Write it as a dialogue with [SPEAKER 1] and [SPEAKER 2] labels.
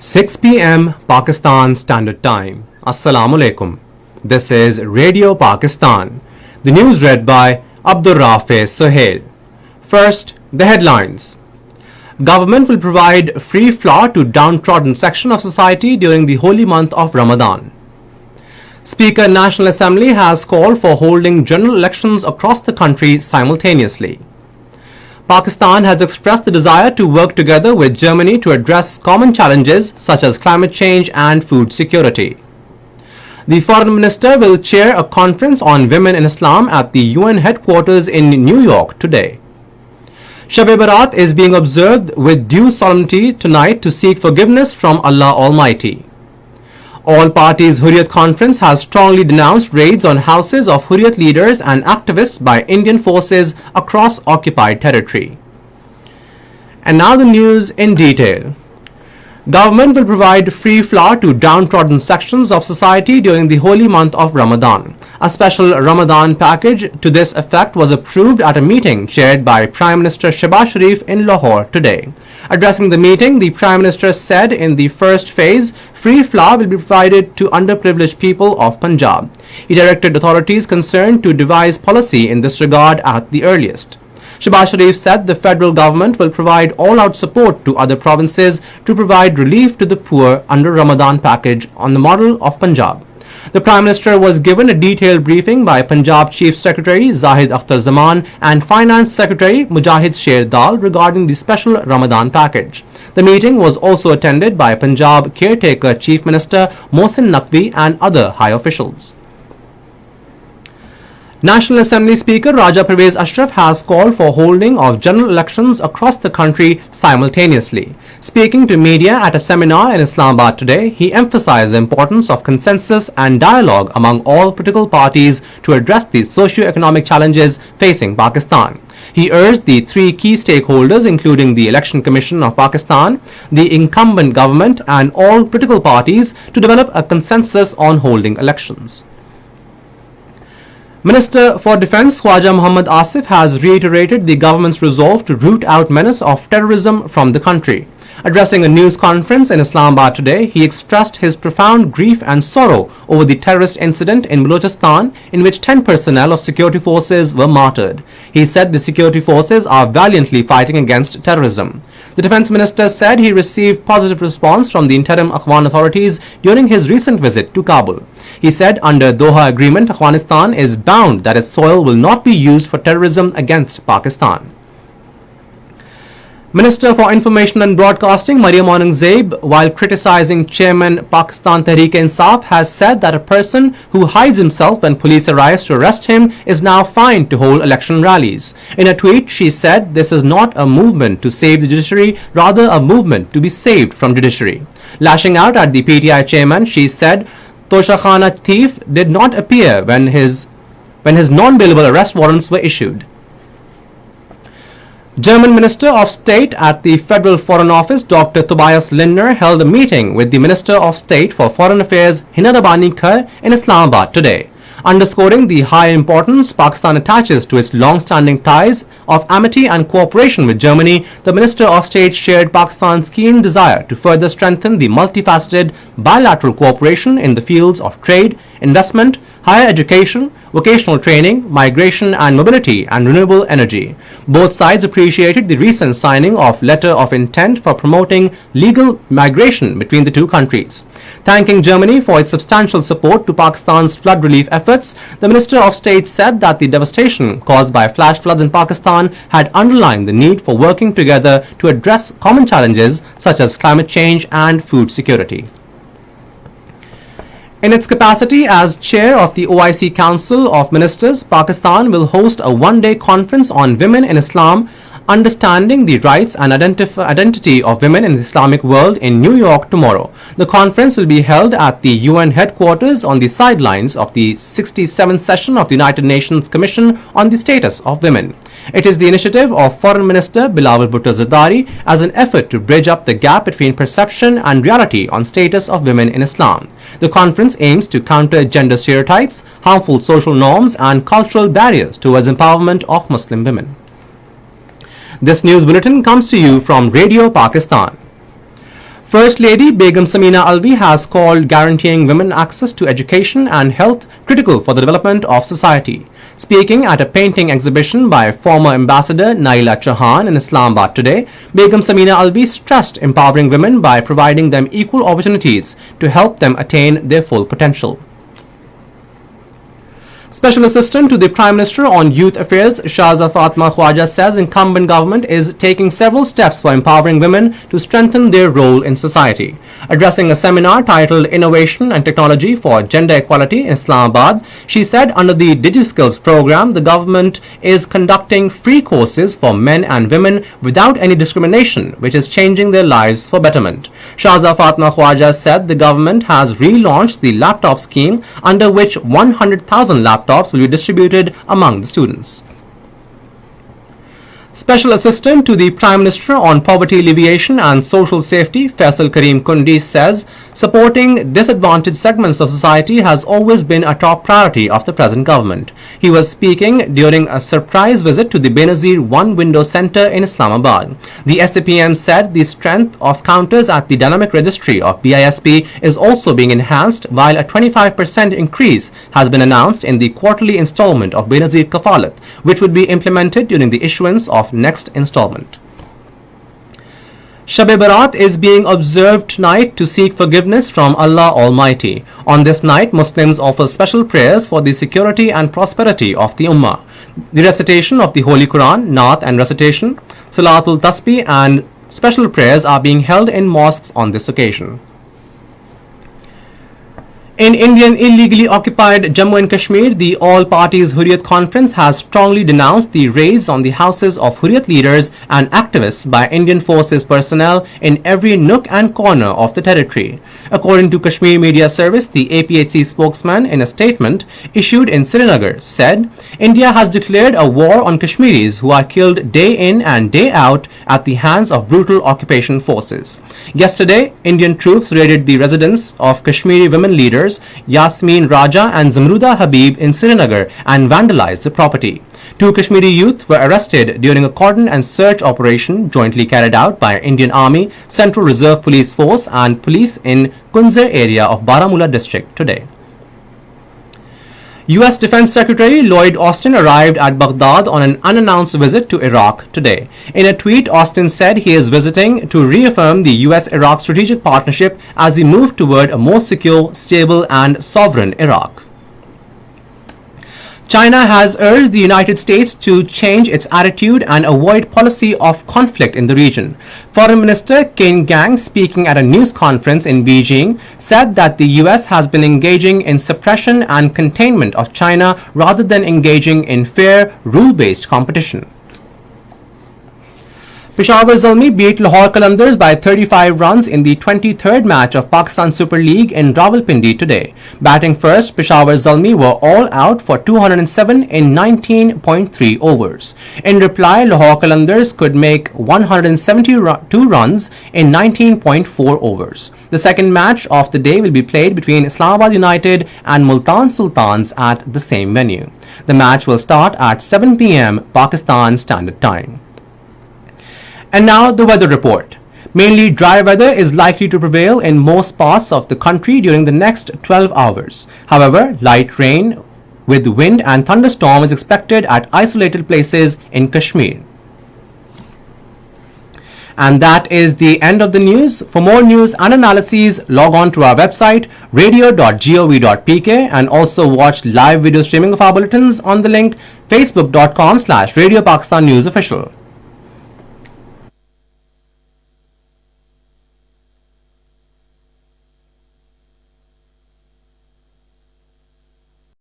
[SPEAKER 1] 6 p.m. Pakistan Standard Time. Assalamu alaikum. This is Radio Pakistan. The news read by Abdur Rafi Sohail. First, the headlines. Government will provide free flour to downtrodden section of society during the holy month of Ramadan. Speaker National Assembly has called for holding general elections across the country simultaneously. Pakistan has expressed the desire to work together with Germany to address common challenges such as climate change and food security. The Foreign Minister will chair a conference on women in Islam at the UN headquarters in New York today. Shab-e Barat is being observed with due solemnity tonight to seek forgiveness from Allah Almighty. All Parties Hurriyat Conference has strongly denounced raids on houses of Hurriyat leaders and activists by Indian forces across occupied territory. And now the news in detail. Government will provide free flour to downtrodden sections of society during the holy month of Ramadan. A special Ramadan package to this effect was approved at a meeting chaired by Prime Minister Shehbaz Sharif in Lahore today. Addressing the meeting, the Prime Minister said in the first phase, free flour will be provided to underprivileged people of Punjab. He directed authorities concerned to devise policy in this regard at the earliest. Shehbaz Sharif said the federal government will provide all-out support to other provinces to provide relief to the poor under Ramadan package on the model of Punjab. The Prime Minister was given a detailed briefing by Punjab Chief Secretary Zahid Akhtar Zaman and Finance Secretary Mujahid Sher Dal regarding the special Ramadan package. The meeting was also attended by Punjab Caretaker Chief Minister Mohsin Naqvi and other high officials. National Assembly Speaker Raja Pervez Ashraf has called for holding of general elections across the country simultaneously. Speaking to media at a seminar in Islamabad today, he emphasized the importance of consensus and dialogue among all political parties to address the socio-economic challenges facing Pakistan. He urged the three key stakeholders, including the Election Commission of Pakistan, the incumbent government, and all political parties, to develop a consensus on holding elections. Minister for Defence Khwaja Muhammad Asif has reiterated the government's resolve to root out menace of terrorism from the country. Addressing a news conference in Islamabad today, he expressed his profound grief and sorrow over the terrorist incident in Balochistan in which 10 personnel of security forces were martyred. He said the security forces are valiantly fighting against terrorism. The Defence Minister said he received positive response from the interim Afghan authorities during his recent visit to Kabul. He said under Doha Agreement, Afghanistan is bound that its soil will not be used for terrorism against Pakistan. Minister for Information and Broadcasting Maryam Aurangzeb, while criticizing Chairman Pakistan Tehreek-e-Insaf, has said that a person who hides himself when police arrives to arrest him is now fined to hold election rallies. In a tweet, she said this is not a movement to save the judiciary, rather a movement to be saved from judiciary. Lashing out at the PTI chairman, she said Toshakhana thief did not appear when his non-bailable arrest warrants were issued. German Minister of State at the Federal Foreign Office, Dr. Tobias Lindner, held a meeting with the Minister of State for Foreign Affairs, Hina Rabbani Kar, in Islamabad today. Underscoring the high importance Pakistan attaches to its long-standing ties of amity and cooperation with Germany, the Minister of State shared Pakistan's keen desire to further strengthen the multifaceted bilateral cooperation in the fields of trade, investment, higher education, vocational training, migration and mobility, and renewable energy. Both sides appreciated the recent signing of letter of intent for promoting legal migration between the two countries. Thanking Germany for its substantial support to Pakistan's flood relief efforts, the Minister of State said that the devastation caused by flash floods in Pakistan had underlined the need for working together to address common challenges such as climate change and food security. In its capacity as chair of the OIC Council of Ministers, Pakistan will host a one-day conference on women in Islam, understanding the rights and identity of women in the Islamic world in New York tomorrow. The conference will be held at the UN headquarters on the sidelines of the 67th session of the United Nations Commission on the Status of Women. It is the initiative of Foreign Minister Bilawal Bhutto Zardari as an effort to bridge up the gap between perception and reality on status of women in Islam. The conference aims to counter gender stereotypes, harmful social norms, and cultural barriers towards empowerment of Muslim women. This news bulletin comes to you from Radio Pakistan. First Lady Begum Samina Alvi has called guaranteeing women access to education and health critical for the development of society. Speaking at a painting exhibition by former Ambassador Naila Chauhan in Islamabad today, Begum Samina Alvi stressed empowering women by providing them equal opportunities to help them attain their full potential. Special Assistant to the Prime Minister on Youth Affairs Shahza Fatma Khwaja says incumbent government is taking several steps for empowering women to strengthen their role in society. Addressing a seminar titled Innovation and Technology for Gender Equality in Islamabad, she said under the DigiSkills program, the government is conducting free courses for men and women without any discrimination, which is changing their lives for betterment. Shahza Fatma Khwaja said the government has relaunched the laptop scheme under which 100,000 laptops will be distributed among the students. Special Assistant to the Prime Minister on Poverty Alleviation and Social Safety, Faisal Karim Kundi, says supporting disadvantaged segments of society has always been a top priority of the present government. He was speaking during a surprise visit to the Benazir One Window Centre in Islamabad. The SAPM said the strength of counters at the dynamic registry of BISP is also being enhanced, while a 25% increase has been announced in the quarterly installment of Benazir Kafalat, which would be implemented during the issuance of next installment. Shab-e Barat is being observed tonight to seek forgiveness from Allah Almighty. On this night, Muslims offer special prayers for the security and prosperity of the Ummah. The recitation of the Holy Quran, Naat and recitation, Salatul Tasbih and special prayers are being held in mosques on this occasion. In Indian illegally occupied Jammu and Kashmir, the All Parties Hurriyat Conference has strongly denounced the raids on the houses of Hurriyat leaders and activists by Indian forces personnel in every nook and corner of the territory. According to Kashmir Media Service, the APHC spokesman in a statement issued in Srinagar said, India has declared a war on Kashmiris who are killed day in and day out at the hands of brutal occupation forces. Yesterday, Indian troops raided the residence of Kashmiri women leaders Yasmin Raja and Zamruda Habib in Srinagar and vandalized the property. 2 Kashmiri youth were arrested during a cordon and search operation jointly carried out by Indian Army, Central Reserve Police Force and police in Kunzar area of Baramulla district today. U.S. Defense Secretary Lloyd Austin arrived at Baghdad on an unannounced visit to Iraq today. In a tweet, Austin said he is visiting to reaffirm the U.S.-Iraq strategic partnership as we move toward a more secure, stable and sovereign Iraq. China has urged the United States to change its attitude and avoid policy of conflict in the region. Foreign Minister Qin Gang, speaking at a news conference in Beijing, said that the US has been engaging in suppression and containment of China rather than engaging in fair, rule-based competition. Peshawar Zalmi beat Lahore Qalandars by 35 runs in the 23rd match of Pakistan Super League in Rawalpindi today. Batting first, Peshawar Zalmi were all out for 207 in 19.3 overs. In reply, Lahore Qalandars could make 172 runs in 19.4 overs. The second match of the day will be played between Islamabad United and Multan Sultans at the same venue. The match will start at 7 p.m. Pakistan Standard Time. And now the weather report. Mainly dry weather is likely to prevail in most parts of the country during the next 12 hours. However, light rain with wind and thunderstorm is expected at isolated places in Kashmir. And that is the end of the news. For more news and analyses, log on to our website radio.gov.pk and also watch live video streaming of our bulletins on the link facebook.com/Radio Pakistan News Official.